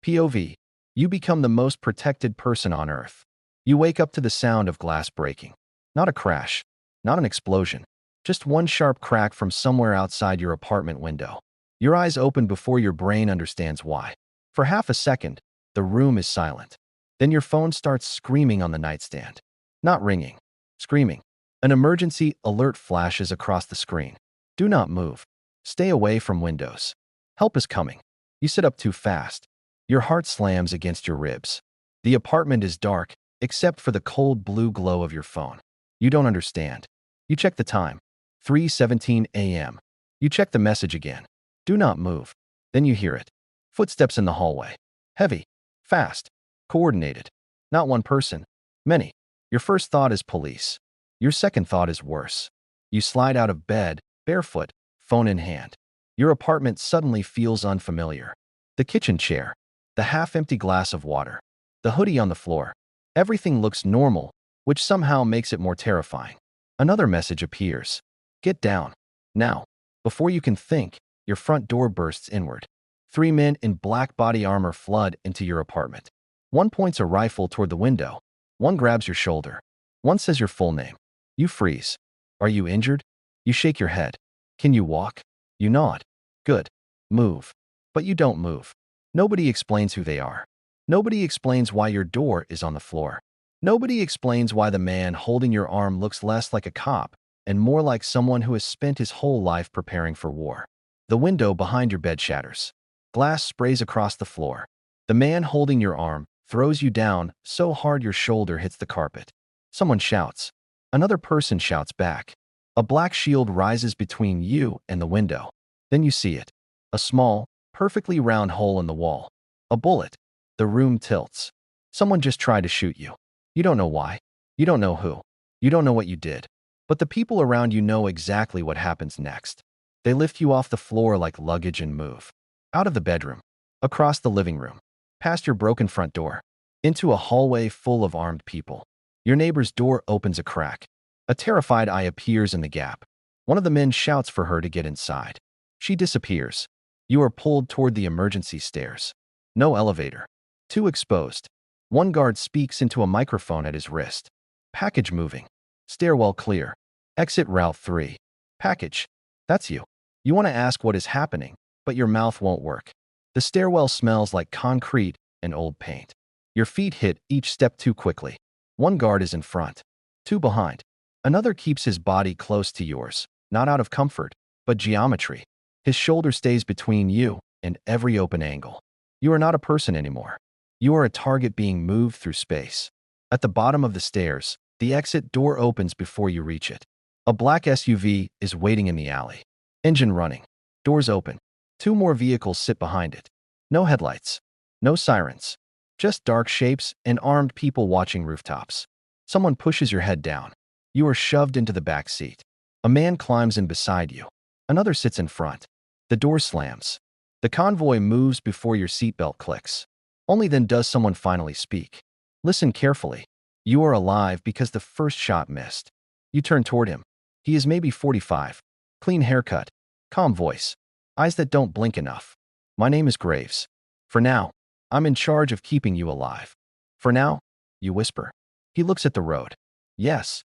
POV. You become the most protected person on Earth. You wake up to the sound of glass breaking. Not a crash, not an explosion, just one sharp crack from somewhere outside your apartment window. Your eyes open before your brain understands why. For half a second, the room is silent. Then your phone starts screaming on the nightstand. Not ringing, screaming. An emergency alert flashes across the screen. Do not move. Stay away from windows. Help is coming. You sit up too fast. Your heart slams against your ribs. The apartment is dark, except for the cold blue glow of your phone. You don't understand. You check the time. 3:17 a.m. You check the message again. Do not move. Then you hear it. Footsteps in the hallway. Heavy, fast, coordinated. Not one person, many. Your first thought is police. Your second thought is worse. You slide out of bed, barefoot, phone in hand. Your apartment suddenly feels unfamiliar. The kitchen chair, the half-empty glass of water, the hoodie on the floor. Everything looks normal, which somehow makes it more terrifying. Another message appears. Get down. Now. Before you can think, your front door bursts inward. 3 men in black body armor flood into your apartment. One points a rifle toward the window. One grabs your shoulder. One says your full name. You freeze. Are you injured? You shake your head. Can you walk? You nod. Good. Move. But you don't move. Nobody explains who they are. Nobody explains why your door is on the floor. Nobody explains why the man holding your arm looks less like a cop and more like someone who has spent his whole life preparing for war. The window behind your bed shatters. Glass sprays across the floor. The man holding your arm throws you down so hard your shoulder hits the carpet. Someone shouts. Another person shouts back. A black shield rises between you and the window. Then you see it. A small, perfectly round hole in the wall. A bullet. The room tilts. Someone just tried to shoot you. You don't know why. You don't know who. You don't know what you did. But the people around you know exactly what happens next. They lift you off the floor like luggage and move. Out of the bedroom. Across the living room. Past your broken front door. Into a hallway full of armed people. Your neighbor's door opens a crack. A terrified eye appears in the gap. One of the men shouts for her to get inside. She disappears. You are pulled toward the emergency stairs. No elevator. Too exposed. One guard speaks into a microphone at his wrist. Package moving. Stairwell clear. Exit route 3. Package. That's you. You want to ask what is happening, but your mouth won't work. The stairwell smells like concrete and old paint. Your feet hit each step too quickly. One guard is in front. 2 behind. Another keeps his body close to yours, not out of comfort, but geometry. His shoulder stays between you and every open angle. You are not a person anymore. You are a target being moved through space. At the bottom of the stairs, the exit door opens before you reach it. A black SUV is waiting in the alley. Engine running. Doors open. 2 more vehicles sit behind it. No headlights. No sirens. Just dark shapes and armed people watching rooftops. Someone pushes your head down. You are shoved into the back seat. A man climbs in beside you. Another sits in front. The door slams. The convoy moves before your seatbelt clicks. Only then does someone finally speak. Listen carefully. You are alive because the first shot missed. You turn toward him. He is maybe 45. Clean haircut. Calm voice. Eyes that don't blink enough. My name is Graves. For now, I'm in charge of keeping you alive. For now, you whisper. He looks at the road. Yes.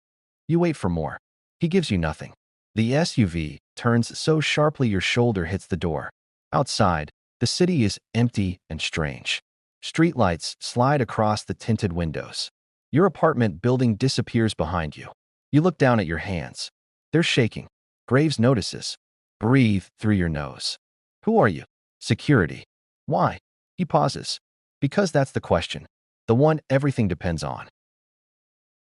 You wait for more. He gives you nothing. The SUV turns so sharply your shoulder hits the door. Outside, the city is empty and strange. Streetlights slide across the tinted windows. Your apartment building disappears behind you. You look down at your hands. They're shaking. Graves notices. Breathe through your nose. Who are you? Security. Why? He pauses. Because that's the question. The one everything depends on.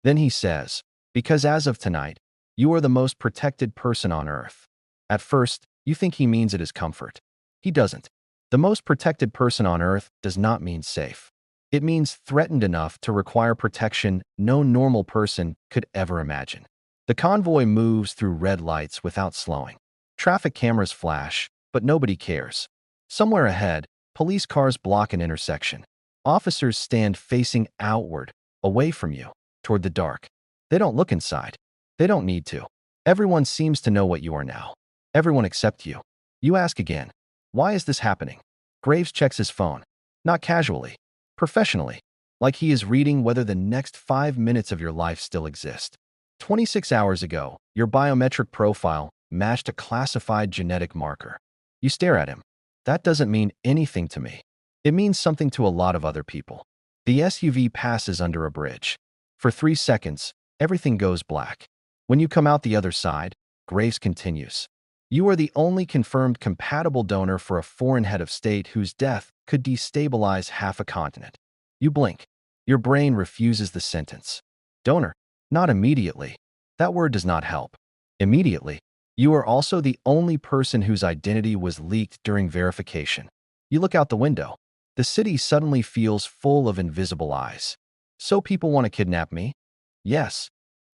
Then he says, because as of tonight, you are the most protected person on Earth. At first, you think he means it as comfort. He doesn't. The most protected person on Earth does not mean safe. It means threatened enough to require protection no normal person could ever imagine. The convoy moves through red lights without slowing. Traffic cameras flash, but nobody cares. Somewhere ahead, police cars block an intersection. Officers stand facing outward, away from you, toward the dark. They don't look inside. They don't need to. Everyone seems to know what you are now. Everyone except you. You ask again, why is this happening? Graves checks his phone. Not casually. Professionally. Like he is reading whether the next 5 minutes of your life still exist. 26 hours ago, your biometric profile matched a classified genetic marker. You stare at him. That doesn't mean anything to me. It means something to a lot of other people. The SUV passes under a bridge. For 3 seconds, everything goes black. When you come out the other side, Graves continues. You are the only confirmed compatible donor for a foreign head of state whose death could destabilize half a continent. You blink. Your brain refuses the sentence. Donor. Not immediately. That word does not help. Immediately. You are also the only person whose identity was leaked during verification. You look out the window. The city suddenly feels full of invisible eyes. So people want to kidnap me? Yes.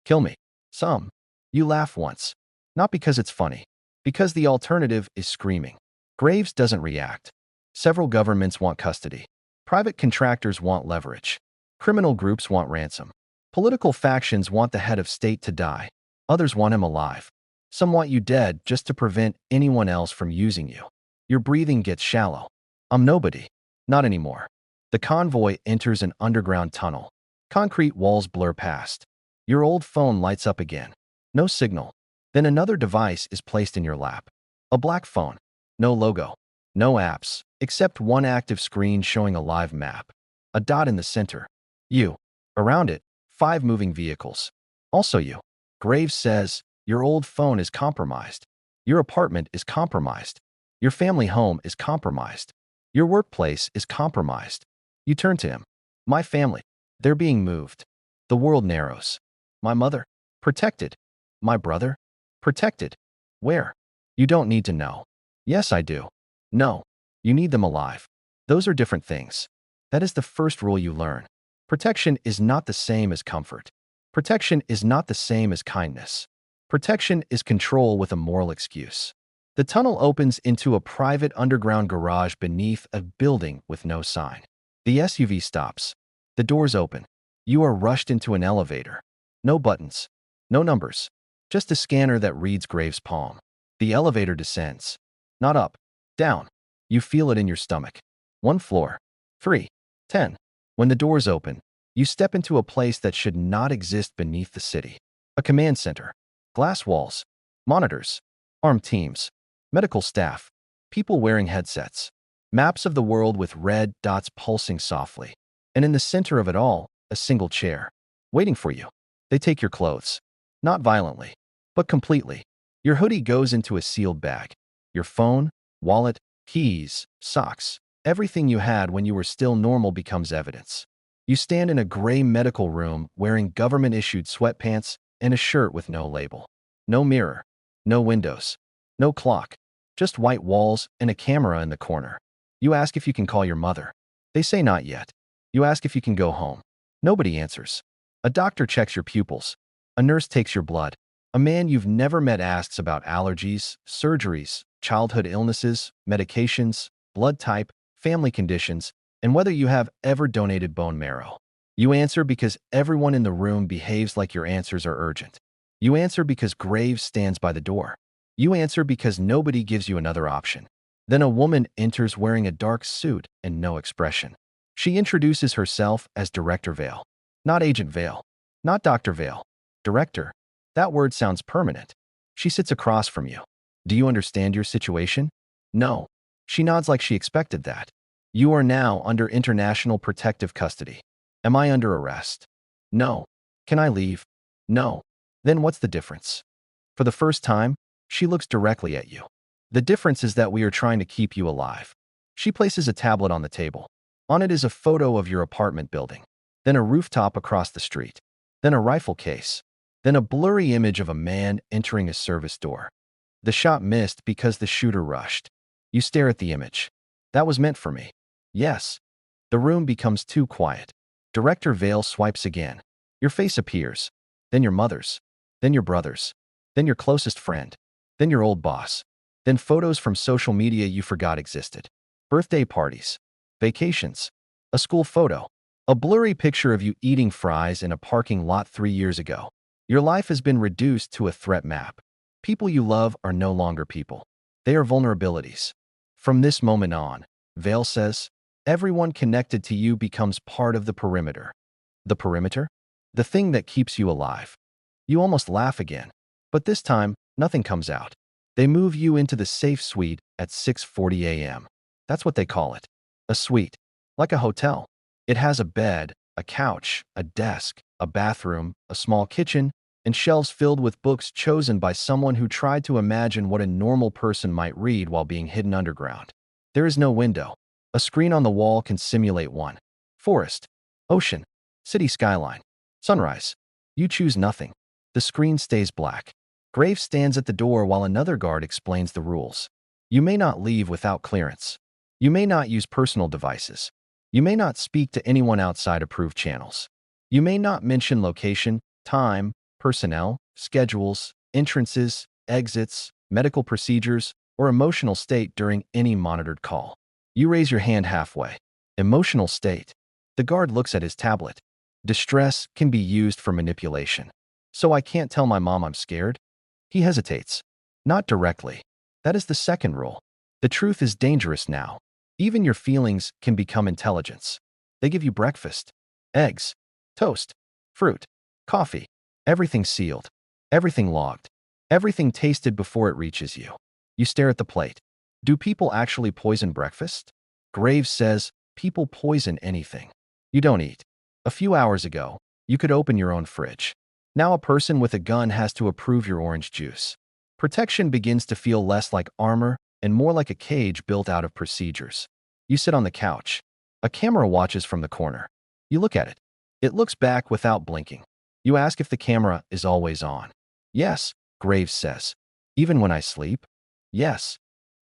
Kill me. Some. You laugh once. Not because it's funny. Because the alternative is screaming. Graves doesn't react. Several governments want custody. Private contractors want leverage. Criminal groups want ransom. Political factions want the head of state to die. Others want him alive. Some want you dead just to prevent anyone else from using you. Your breathing gets shallow. I'm nobody. Not anymore. The convoy enters an underground tunnel. Concrete walls blur past. Your old phone lights up again. No signal. Then another device is placed in your lap. A black phone. No logo. No apps, except one active screen showing a live map. A dot in the center. You. Around it, 5 moving vehicles. Also you. Graves says, your old phone is compromised. Your apartment is compromised. Your family home is compromised. Your workplace is compromised. You turn to him. My family. They're being moved. The world narrows. My mother. Protected. My brother. Protected. Where? You don't need to know. Yes, I do. No. You need them alive. Those are different things. That is the first rule you learn. Protection is not the same as comfort. Protection is not the same as kindness. Protection is control with a moral excuse. The tunnel opens into a private underground garage beneath a building with no sign. The SUV stops. The doors open. You are rushed into an elevator. No buttons. No numbers. Just a scanner that reads Graves' palm. The elevator descends. Not up. Down. You feel it in your stomach. 1 floor. 3. 10. When the doors open, you step into a place that should not exist beneath the city. A command center. Glass walls. Monitors. Armed teams. Medical staff. People wearing headsets. Maps of the world with red dots pulsing softly. And in the center of it all, a single chair. Waiting for you. They take your clothes. Not violently, but completely. Your hoodie goes into a sealed bag. Your phone, wallet, keys, socks. Everything you had when you were still normal becomes evidence. You stand in a gray medical room wearing government-issued sweatpants and a shirt with no label. No mirror. No windows. No clock. Just white walls and a camera in the corner. You ask if you can call your mother. They say not yet. You ask if you can go home. Nobody answers. A doctor checks your pupils. A nurse takes your blood. A man you've never met asks about allergies, surgeries, childhood illnesses, medications, blood type, family conditions, and whether you have ever donated bone marrow. You answer because everyone in the room behaves like your answers are urgent. You answer because Graves stands by the door. You answer because nobody gives you another option. Then a woman enters wearing a dark suit and no expression. She introduces herself as Director Vale. Not Agent Vale. Not Dr. Vale. Director. That word sounds permanent. She sits across from you. Do you understand your situation? No. She nods like she expected that. You are now under international protective custody. Am I under arrest? No. Can I leave? No. Then what's the difference? For the first time, she looks directly at you. The difference is that we are trying to keep you alive. She places a tablet on the table. On it is a photo of your apartment building. Then a rooftop across the street. Then a rifle case. Then a blurry image of a man entering a service door. The shot missed because the shooter rushed. You stare at the image. That was meant for me. Yes. The room becomes too quiet. Director Vale swipes again. Your face appears. Then your mother's. Then your brother's. Then your closest friend. Then your old boss. Then photos from social media you forgot existed. Birthday parties. Vacations. A school photo. A blurry picture of you eating fries in a parking lot 3 years ago. Your life has been reduced to a threat map. People you love are no longer people. They are vulnerabilities. From this moment on, Vale says, Everyone connected to you becomes part of the perimeter. The perimeter? The thing that keeps you alive. You almost laugh again. But this time, nothing comes out. They move you into the safe suite at 6:40 a.m. That's what they call it. A suite. Like a hotel. It has a bed, a couch, a desk, a bathroom, a small kitchen, and shelves filled with books chosen by someone who tried to imagine what a normal person might read while being hidden underground. There is no window. A screen on the wall can simulate one. Forest, ocean, city skyline, sunrise. You choose nothing. The screen stays black. Graves stands at the door while another guard explains the rules. You may not leave without clearance. You may not use personal devices. You may not speak to anyone outside approved channels. You may not mention location, time, personnel, schedules, entrances, exits, medical procedures, or emotional state during any monitored call. You raise your hand halfway. Emotional state. The guard looks at his tablet. Distress can be used for manipulation. So I can't tell my mom I'm scared? He hesitates. Not directly. That is the second rule. The truth is dangerous now. Even your feelings can become intelligence. They give you breakfast, eggs, toast, fruit, coffee, everything sealed, everything logged, everything tasted before it reaches you. You stare at the plate. Do people actually poison breakfast? Graves says, people poison anything. You don't eat. A few hours ago, you could open your own fridge. Now a person with a gun has to approve your orange juice. Protection begins to feel less like armor and more like a cage built out of procedures. You sit on the couch. A camera watches from the corner. You look at it. It looks back without blinking. You ask if the camera is always on. Yes, Graves says. Even when I sleep? Yes.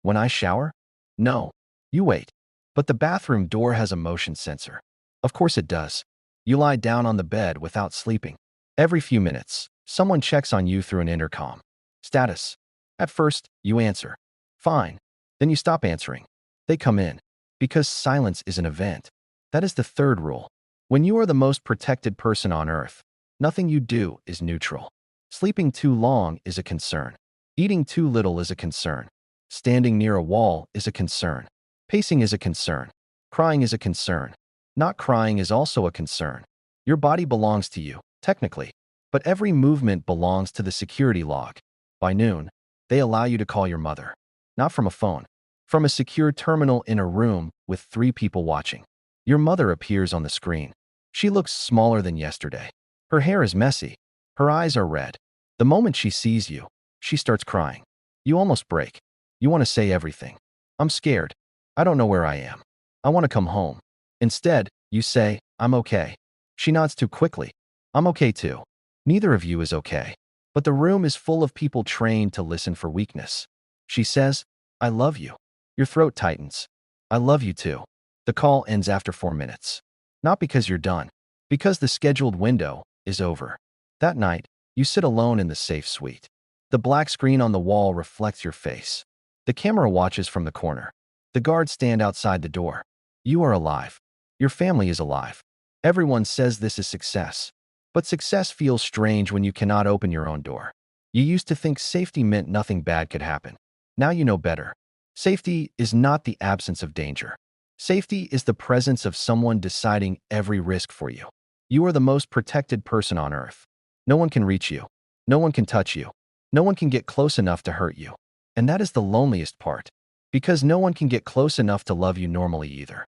When I shower? No. You wait. But the bathroom door has a motion sensor. Of course it does. You lie down on the bed without sleeping. Every few minutes, someone checks on you through an intercom. Status. At first, you answer. Fine. Then you stop answering. They come in. Because silence is an event. That is the third rule. When you are the most protected person on Earth, nothing you do is neutral. Sleeping too long is a concern. Eating too little is a concern. Standing near a wall is a concern. Pacing is a concern. Crying is a concern. Not crying is also a concern. Your body belongs to you, technically. But every movement belongs to the security log. By noon, they allow you to call your mother. Not from a phone. From a secure terminal in a room with 3 people watching. Your mother appears on the screen. She looks smaller than yesterday. Her hair is messy. Her eyes are red. The moment she sees you, she starts crying. You almost break. You want to say everything. I'm scared. I don't know where I am. I want to come home. Instead, you say, I'm okay. She nods too quickly. I'm okay too. Neither of you is okay. But the room is full of people trained to listen for weakness. She says, I love you. Your throat tightens. I love you too. The call ends after 4 minutes. Not because you're done. Because the scheduled window is over. That night, you sit alone in the safe suite. The black screen on the wall reflects your face. The camera watches from the corner. The guards stand outside the door. You are alive. Your family is alive. Everyone says this is success. But success feels strange when you cannot open your own door. You used to think safety meant nothing bad could happen. Now you know better. Safety is not the absence of danger. Safety is the presence of someone deciding every risk for you. You are the most protected person on Earth. No one can reach you. No one can touch you. No one can get close enough to hurt you. And that is the loneliest part. Because no one can get close enough to love you normally either.